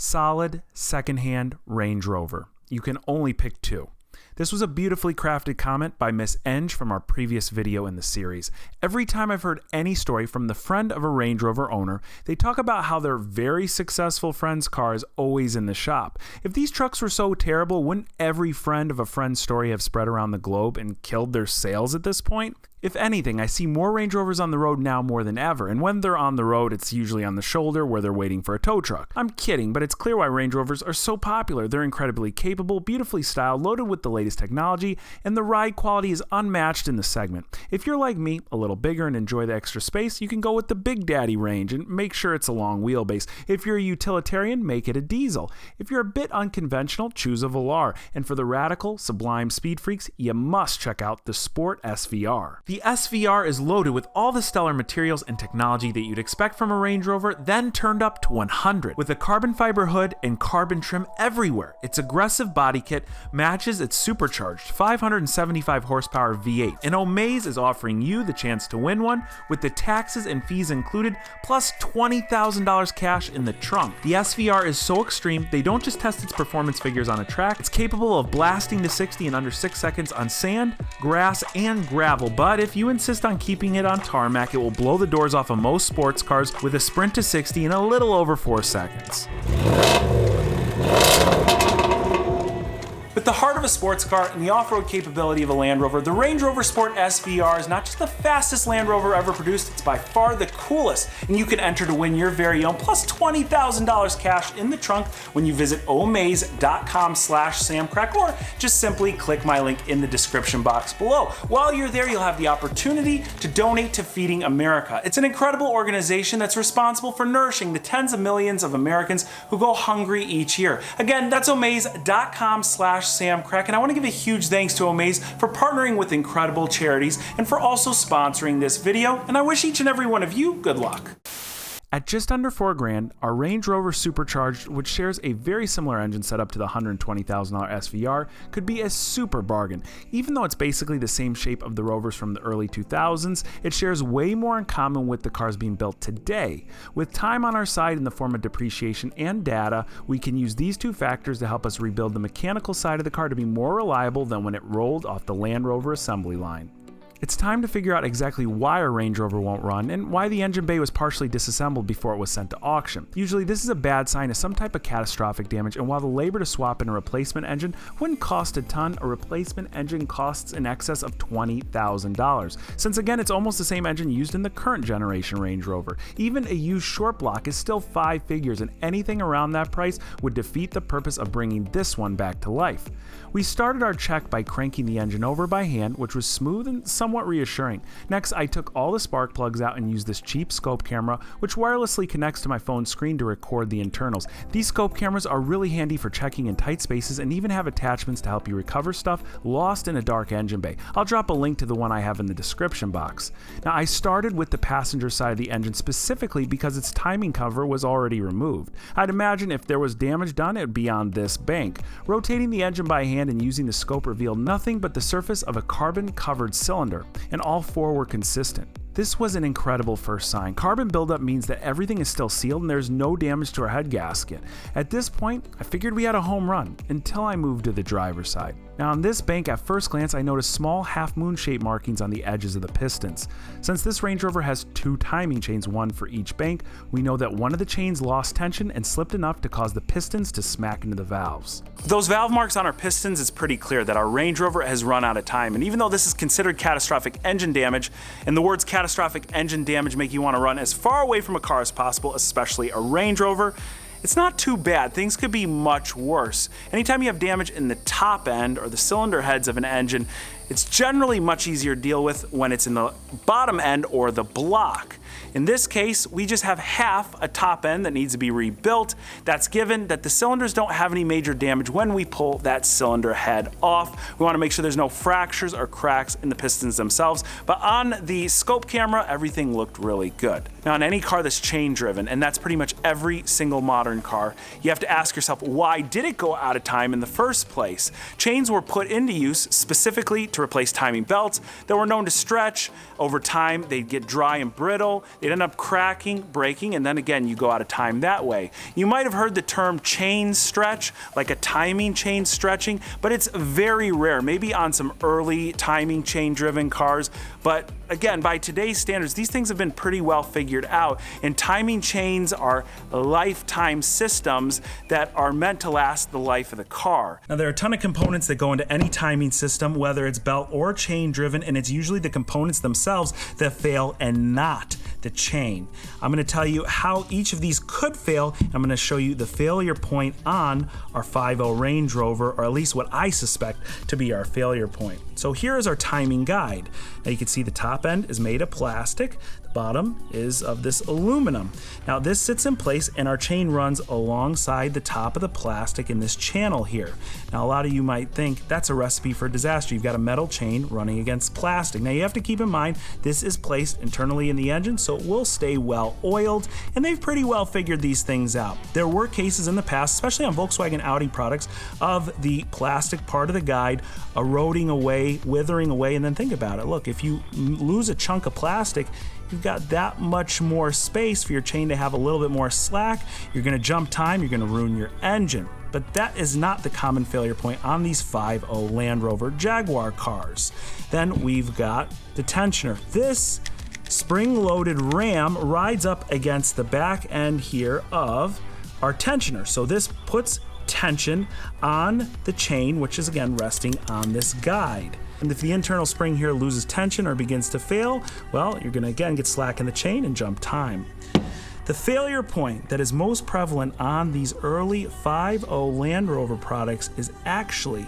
solid secondhand Range Rover. You can only pick two. This was a beautifully crafted comment by Miss Eng from our previous video in the series. Every time I've heard any story from the friend of a Range Rover owner, they talk about how their very successful friend's car is always in the shop. If these trucks were so terrible, wouldn't every friend of a friend's story have spread around the globe and killed their sales at this point? If anything, I see more Range Rovers on the road now more than ever, and when they're on the road, it's usually on the shoulder where they're waiting for a tow truck. I'm kidding, but it's clear why Range Rovers are so popular. They're incredibly capable, beautifully styled, loaded with the latest technology, and the ride quality is unmatched in the segment. If you're like me, a little bigger and enjoy the extra space, you can go with the Big Daddy range and make sure it's a long wheelbase. If you're a utilitarian, make it a diesel. If you're a bit unconventional, choose a Velar. And for the radical, sublime speed freaks, you must check out the Sport SVR. The SVR is loaded with all the stellar materials and technology that you'd expect from a Range Rover, then turned up to 100. With a carbon fiber hood and carbon trim everywhere, its aggressive body kit matches its supercharged 575 horsepower V8. And Omaze is offering you the chance to win one with the taxes and fees included, plus $20,000 cash in the trunk. The SVR is so extreme, they don't just test its performance figures on a track, it's capable of blasting to 60 in under 6 seconds on sand, grass, and gravel. But if you insist on keeping it on tarmac, it will blow the doors off of most sports cars with a sprint to 60 in a little over 4 seconds. With the heart of a sports car and the off-road capability of a Land Rover, the Range Rover Sport SVR is not just the fastest Land Rover ever produced, it's by far the coolest, and you can enter to win your very own, plus $20,000 cash in the trunk when you visit omaze.com/samcrack, or just simply click my link in the description box below. While you're there, you'll have the opportunity to donate to Feeding America. It's an incredible organization that's responsible for nourishing the tens of millions of Americans who go hungry each year. Again, that's omaze.com/samcrack, and I want to give a huge thanks to Omaze for partnering with incredible charities and for also sponsoring this video, and I wish each and every one of you good luck. At just under $4,000, our Range Rover Supercharged, which shares a very similar engine setup to the $120,000 SVR, could be a super bargain. Even though it's basically the same shape of the Rovers from the early 2000s, it shares way more in common with the cars being built today. With time on our side in the form of depreciation and data, we can use these two factors to help us rebuild the mechanical side of the car to be more reliable than when it rolled off the Land Rover assembly line. It's time to figure out exactly why our Range Rover won't run and why the engine bay was partially disassembled before it was sent to auction. Usually this is a bad sign of some type of catastrophic damage, and while the labor to swap in a replacement engine wouldn't cost a ton, a replacement engine costs in excess of $20,000. Since again, it's almost the same engine used in the current generation Range Rover. Even a used short block is still 5 figures, and anything around that price would defeat the purpose of bringing this one back to life. We started our check by cranking the engine over by hand, which was smooth and somewhat reassuring. Next, I took all the spark plugs out and used this cheap scope camera, which wirelessly connects to my phone screen to record the internals. These scope cameras are really handy for checking in tight spaces and even have attachments to help you recover stuff lost in a dark engine bay. I'll drop a link to the one I have in the description box. Now, I started with the passenger side of the engine specifically because its timing cover was already removed. I'd imagine if there was damage done, it would be on this bank. Rotating the engine by hand and using the scope revealed nothing but the surface of a carbon-covered cylinder, and all 4 were consistent. This was an incredible first sign. Carbon buildup means that everything is still sealed and there's no damage to our head gasket. At this point, I figured we had a home run until I moved to the driver's side. Now on this bank, at first glance, I noticed small half-moon shaped markings on the edges of the pistons. Since this Range Rover has 2 timing chains, one for each bank, we know that one of the chains lost tension and slipped enough to cause the pistons to smack into the valves. Those valve marks on our pistons, it's pretty clear that our Range Rover has run out of time, and even though this is considered catastrophic engine damage, and the words catastrophic engine damage make you want to run as far away from a car as possible, especially a Range Rover, it's not too bad. Things could be much worse. Anytime you have damage in the top end or the cylinder heads of an engine, it's generally much easier to deal with when it's in the bottom end or the block. In this case, we just have half a top end that needs to be rebuilt. That's given that the cylinders don't have any major damage when we pull that cylinder head off. We want to make sure there's no fractures or cracks in the pistons themselves, but on the scope camera, everything looked really good. Now, on any car that's chain driven, and that's pretty much every single modern car, you have to ask yourself, why did it go out of time in the first place? Chains were put into use specifically to to replace timing belts that were known to stretch. Over time, they'd get dry and brittle. They'd end up cracking, breaking, and then again, you go out of time that way. You might have heard the term chain stretch, like a timing chain stretching, but it's very rare, maybe on some early timing chain driven cars. But again, by today's standards, these things have been pretty well figured out, and timing chains are lifetime systems that are meant to last the life of the car. Now, there are a ton of components that go into any timing system, whether it's belt or chain driven, and it's usually the components themselves that fail and not the chain. I'm going to tell you how each of these could fail. I'm going to show you the failure point on our 5.0 Range Rover, or at least what I suspect to be our failure point. So here is our timing guide. Now you can see the top end is made of plastic, the bottom is of this aluminum. Now this sits in place and our chain runs alongside the top of the plastic in this channel here. Now a lot of you might think that's a recipe for disaster. You've got a metal chain running against plastic. Now you have to keep in mind this is placed internally in the engine, so it will stay well oiled, and they've pretty well figured these things out. There were cases in the past, especially on Volkswagen Audi products, of the plastic part of the guide eroding away, withering away, and then think about it. Look, if you lose a chunk of plastic, you've got that much more space for your chain to have a little bit more slack. You're gonna jump time, you're gonna ruin your engine. But that is not the common failure point on these 5.0 Land Rover Jaguar cars. Then we've got the tensioner. This spring-loaded ram rides up against the back end here of our tensioner. So this puts tension on the chain, which is again resting on this guide. And if the internal spring here loses tension or begins to fail, well, you're gonna again get slack in the chain and jump time. The failure point that is most prevalent on these early 5.0 Land Rover products is actually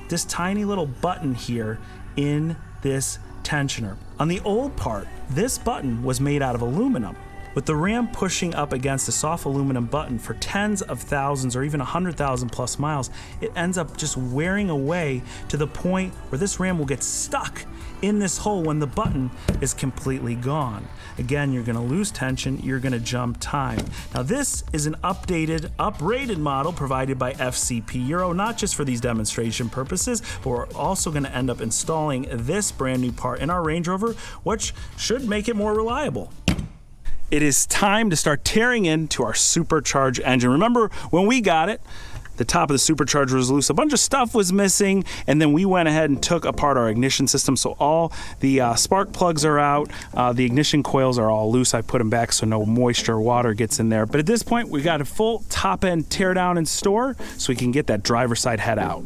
this tiny little button here in this tensioner. On the old part, this button was made out of aluminum. With the ram pushing up against a soft aluminum button for tens of thousands or even 100,000 plus miles, it ends up just wearing away to the point where this ram will get stuck in this hole when the button is completely gone. Again, you're gonna lose tension, you're gonna jump time. Now this is an updated, uprated model provided by FCP Euro, not just for these demonstration purposes, but we're also gonna end up installing this brand new part in our Range Rover, which should make it more reliable. It is time to start tearing into our Supercharged engine. Remember when we got it, the top of the Supercharger was loose, a bunch of stuff was missing, and then we went ahead and took apart our ignition system. So all the spark plugs are out, the ignition coils are all loose. I put them back so no moisture or water gets in there. But at this point, we got a full top end teardown in store so we can get that driver's side head out.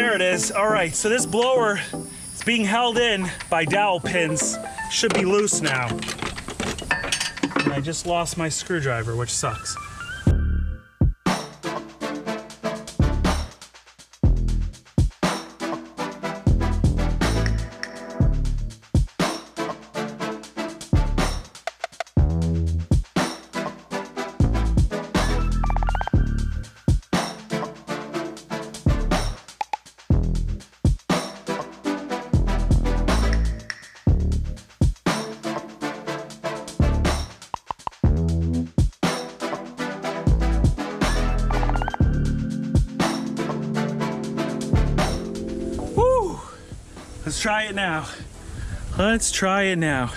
It is. All right, so this blower is being held in by dowel pins. Should be loose now. And I just lost my screwdriver, which sucks. Let's try it now. Let's try it now.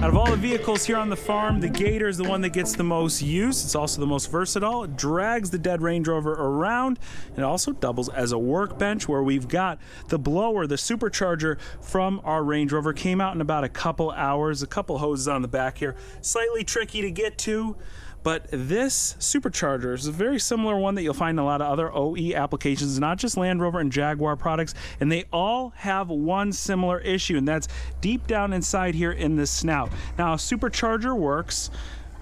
Out of all the vehicles here on the farm, the Gator is the one that gets the most use. It's also the most versatile. It drags the dead Range Rover around. It also doubles as a workbench, where we've got the blower, the Supercharger from our Range Rover. Came out in about a couple hours. A couple hoses on the back here. Slightly tricky to get to. But this Supercharger is a very similar one that you'll find in a lot of other OE applications, not just Land Rover and Jaguar products, and they all have one similar issue, and that's deep down inside here in the snout. Now, a Supercharger works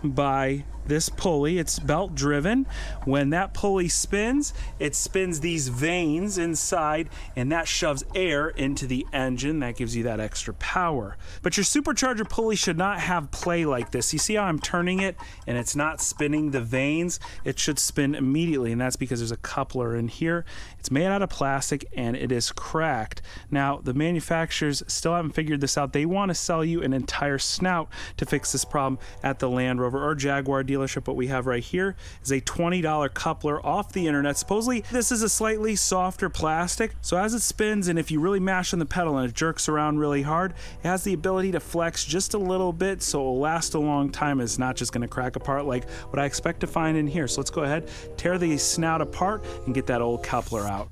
by this pulley. It's belt driven. When that pulley spins, it spins these vanes inside, and that shoves air into the engine. That gives you that extra power. But your supercharger pulley should not have play like this. You see how I'm turning it and it's not spinning the vanes? It should spin immediately, and that's because there's a coupler in here. It's made out of plastic and it is cracked. Now, the manufacturers still haven't figured this out. They want to sell you an entire snout to fix this problem at the Land Rover or Jaguar dealership. What we have right here is a $20 coupler off the internet. Supposedly, this is a slightly softer plastic, so as it spins and if you really mash on the pedal and it jerks around really hard, it has the ability to flex just a little bit, so it will last a long time. It's not just going to crack apart like what I expect to find in here. So let's go ahead, tear the snout apart and get that old coupler out.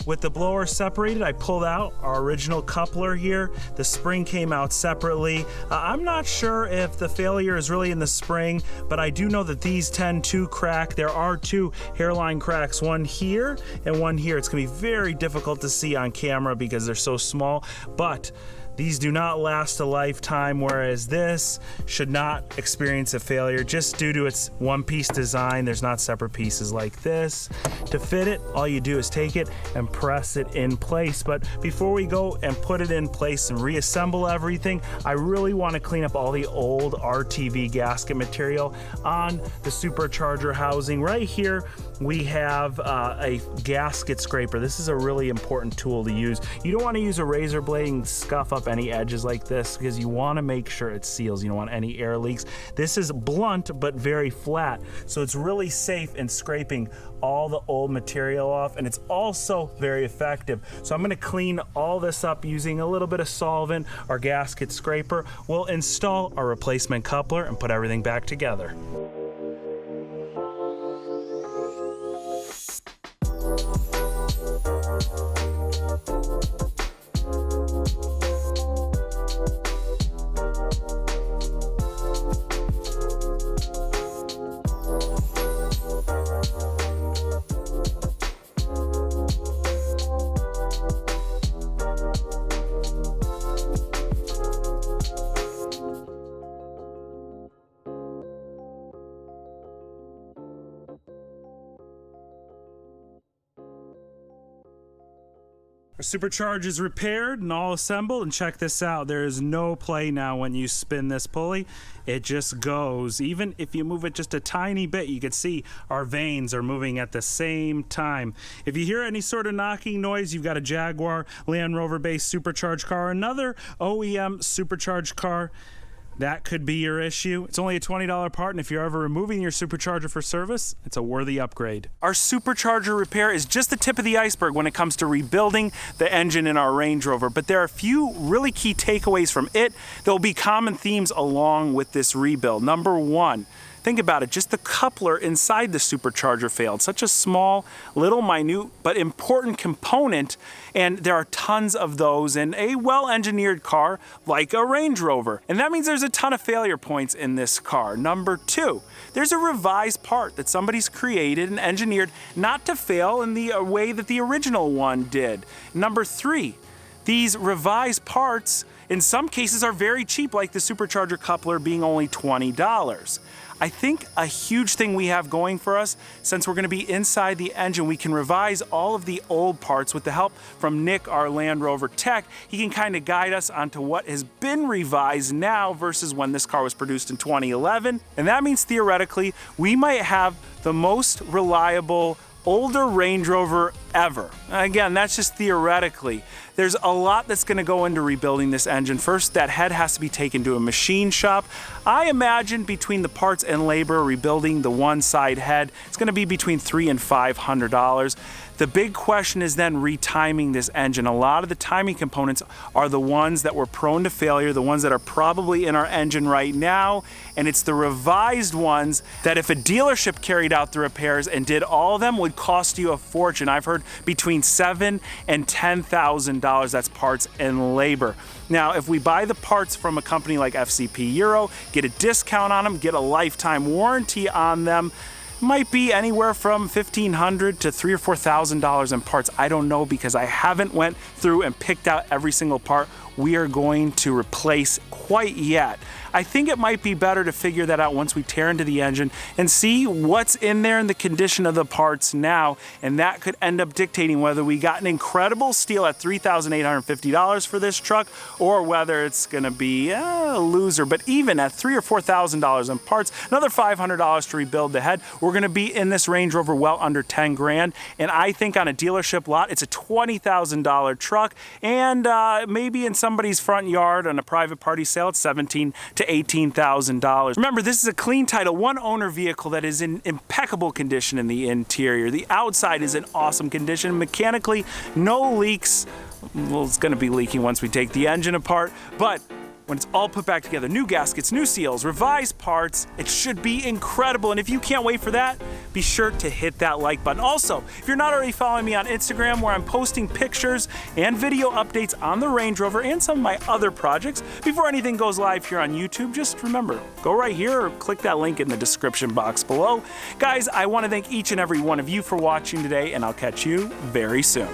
With the blower separated, I pulled out our original coupler here. The spring came out separately. I'm not sure if the failure is really in the spring, but I do know that these tend to crack. There are two hairline cracks, one here and one here. It's gonna be very difficult to see on camera because they're so small, but these do not last a lifetime, whereas this should not experience a failure just due to its one-piece design. There's not separate pieces like this. To fit it, all you do is take it and press it in place. But before we go and put it in place and reassemble everything, I really want to clean up all the old RTV gasket material on the supercharger housing. Right here, we have a gasket scraper. This is a really important tool to use. You don't want to use a razor blade and scuff up any edges like this because you want to make sure it seals. You don't want any air leaks. This is blunt but very flat, so it's really safe in scraping all the old material off, and it's also very effective. So I'm going to clean all this up using a little bit of solvent. Our gasket scraper will install our replacement coupler and put everything back together. Our Supercharge is repaired and all assembled, and check this out. There is no play now when you spin this pulley. It just goes. Even if you move it just a tiny bit, you can see our vanes are moving at the same time. If you hear any sort of knocking noise, you've got a Jaguar Land Rover based supercharged car, another OEM supercharged car. That could be your issue. It's only a $20 part, and if you're ever removing your supercharger for service, it's a worthy upgrade. Our supercharger repair is just the tip of the iceberg when it comes to rebuilding the engine in our Range Rover, but there are a few really key takeaways from it. There will be common themes along with this rebuild. Number one, think about it, just the coupler inside the supercharger failed. Such a small, little, minute, but important component, and there are tons of those in a well-engineered car like a Range Rover. And that means there's a ton of failure points in this car. Number two, there's a revised part that somebody's created and engineered not to fail in the way that the original one did. Number three, these revised parts in some cases are very cheap, like the supercharger coupler being only $20. I think a huge thing we have going for us, since we're going to be inside the engine, we can revise all of the old parts with the help from Nick, our Land Rover tech. He can kind of guide us onto what has been revised now versus when this car was produced in 2011. And that means theoretically, we might have the most reliable older Range Rover ever. Again, that's just theoretically. There's a lot that's going to go into rebuilding this engine. First, that head has to be taken to a machine shop. I imagine between the parts and labor rebuilding the one side head, it's going to be between $300 and $500. The big question is then retiming this engine. A lot of the timing components are the ones that were prone to failure, the ones that are probably in our engine right now, and it's the revised ones that if a dealership carried out the repairs and did all of them would cost you a fortune. I've heard covered between $7,000 and $10,000. That's parts and labor. Now, if we buy the parts from a company like FCP Euro, get a discount on them, get a lifetime warranty on them, might be anywhere from $1,500 to $3,000 or $4,000 in parts. I don't know because I haven't went through and picked out every single part we are going to replace quite yet. I think it might be better to figure that out once we tear into the engine and see what's in there and the condition of the parts now, and that could end up dictating whether we got an incredible steal at $3,850 for this truck or whether it's gonna be a loser. But even at $3,000 or $4,000 in parts, another $500 to rebuild the head, we're gonna be in this Range Rover well under 10 grand. And I think on a dealership lot, it's a $20,000 truck, and maybe in somebody's front yard on a private party sale, it's $17,000 to $18,000. Remember, this is a clean title, one owner vehicle that is in impeccable condition in the interior. The outside is in awesome condition. Mechanically, no leaks. Well, it's gonna be leaking once we take the engine apart, but when it's all put back together, new gaskets, new seals, revised parts, it should be incredible. And if you can't wait for that, be sure to hit that like button. Also, if you're not already following me on Instagram, where I'm posting pictures and video updates on the Range Rover and some of my other projects, before anything goes live here on YouTube, just remember, go right here or click that link in the description box below. Guys, I want to thank each and every one of you for watching today, and I'll catch you very soon.